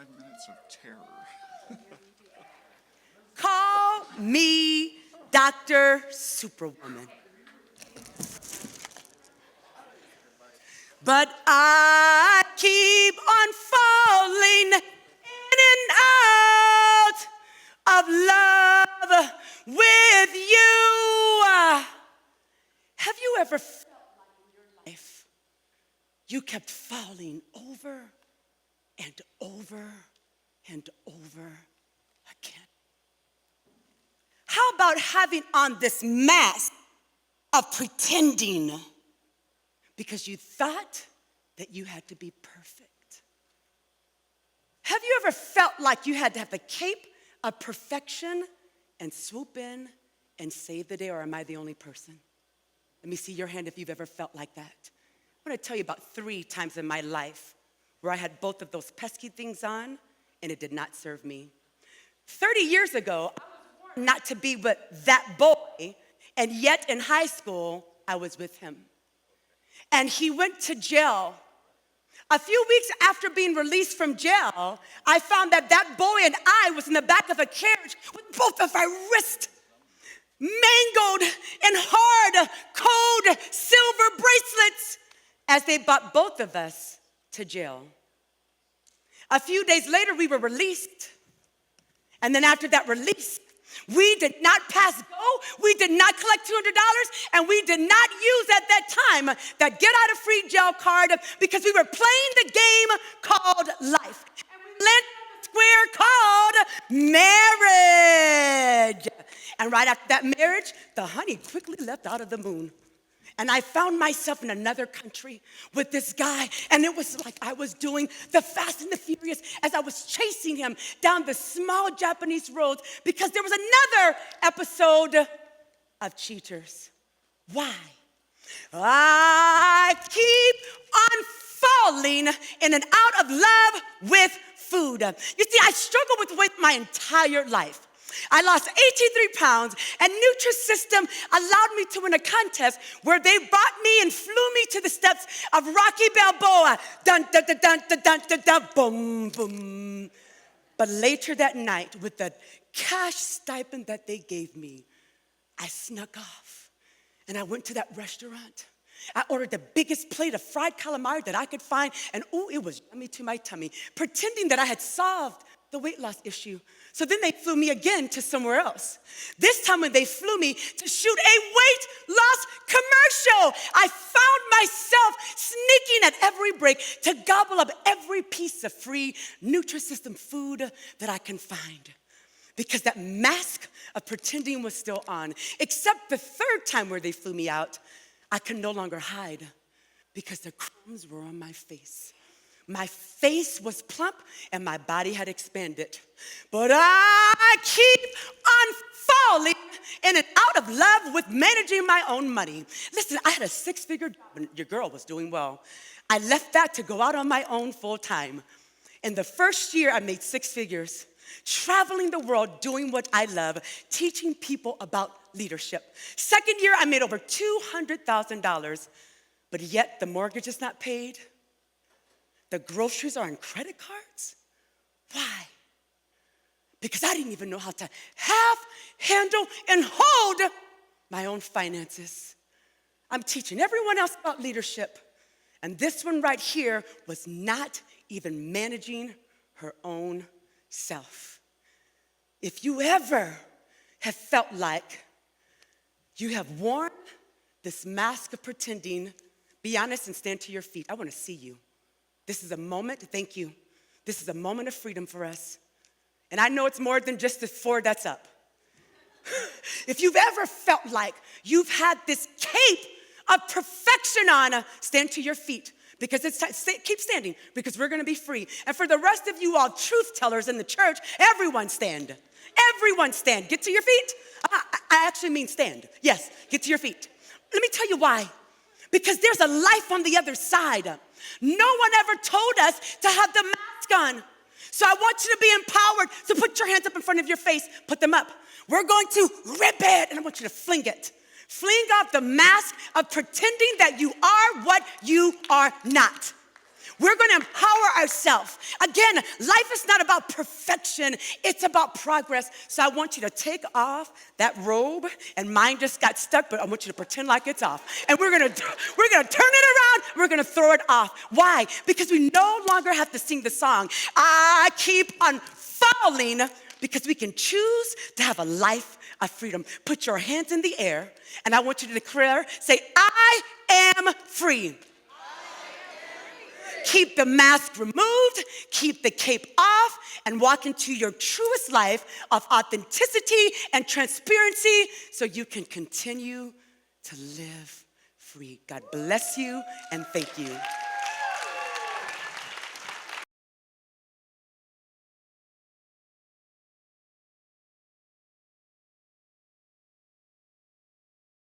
minutes of terror. Call me Dr. Superwoman. But I keep on falling in and out of love with you. Have you ever felt like in your life you kept falling over and over and over again? How about having on this mask of pretending because you thought that you had to be perfect? Have you ever felt like you had to have the cape of perfection and swoop in and save the day, or am I the only person? Let me see your hand if you've ever felt like that. I want to tell you about 3 times in my life where I had both of those pesky things on and it did not serve me. 30 years ago, I was born not to be with that boy, and yet in high school, I was with him. And he went to jail. A few weeks after being released from jail, I found that that boy and I was in the back of a carriage with both of our wrists mangled in hard, cold silver bracelets as they brought both of us to jail. A few days later, we were released. And then after that release, we did not pass go, we did not collect $200, and we did not use at that time that get out of free jail card because we were playing the game called life. And we landed on a square called marriage. And right after that marriage, the honey quickly left out of the moon. And I found myself in another country with this guy, and it was like I was doing the Fast and the Furious as I was chasing him down the small Japanese roads because there was another episode of Cheaters. Why? I keep on falling in and out of love with food. You see, I struggled with weight my entire life. I lost 83 pounds, and Nutrisystem allowed me to win a contest where they brought me and flew me to the steps of Rocky Balboa. Dun, dun, dun, dun, dun, dun, dun, dun, boom, boom. But later that night, with the cash stipend that they gave me, I snuck off, and I went to that restaurant. I ordered the biggest plate of fried calamari that I could find, and ooh, it was yummy to my tummy, pretending that I had solved the weight loss issue. So then they flew me again to somewhere else. This time when they flew me to shoot a weight loss commercial, I found myself sneaking at every break to gobble up every piece of free Nutrisystem food that I can find. Because that mask of pretending was still on. Except the 3rd time where they flew me out, I could no longer hide because the crumbs were on my face. My face was plump and my body had expanded. But I keep on falling in and out of love with managing my own money. Listen, I had a 6-figure job and your girl was doing well. I left that to go out on my own full time. In the first year, I made 6 figures, traveling the world, doing what I love, teaching people about leadership. 2nd year, I made over $200,000, but yet the mortgage is not paid. The groceries are on credit cards. Why? Because I didn't even know how to handle, and hold my own finances. I'm teaching everyone else about leadership, and this one right here was not even managing her own self. If you ever have felt like you have worn this mask of pretending, be honest and stand to your feet. I want to see you. This is a moment, thank you. This is a moment of freedom for us. And I know it's more than just the 4 that's up. If you've ever felt like you've had this cape of perfection on, stand to your feet because it's time. Keep standing because we're going to be free. And for the rest of you all truth tellers in the church, everyone stand. Everyone stand. Get to your feet. I actually mean stand. Yes, get to your feet. Let me tell you why. Because there's a life on the other side. No one ever told us to have the mask on. So I want you to be empowered. So put your hands up in front of your face. Put them up. We're going to rip it, and I want you to fling it. Fling off the mask of pretending that you are what you are not. We're going to empower ourselves. Again, life is not about perfection. It's about progress. So I want you to take off that robe, and mine just got stuck, but I want you to pretend like it's off. And we're going to turn it around. We're going to throw it off. Why? Because we no longer have to sing the song, I keep on falling, because we can choose to have a life of freedom. Put your hands in the air, and I want you to declare, say, I am free. Keep the mask removed, keep the cape off, and walk into your truest life of authenticity and transparency so you can continue to live free. God bless you and thank you.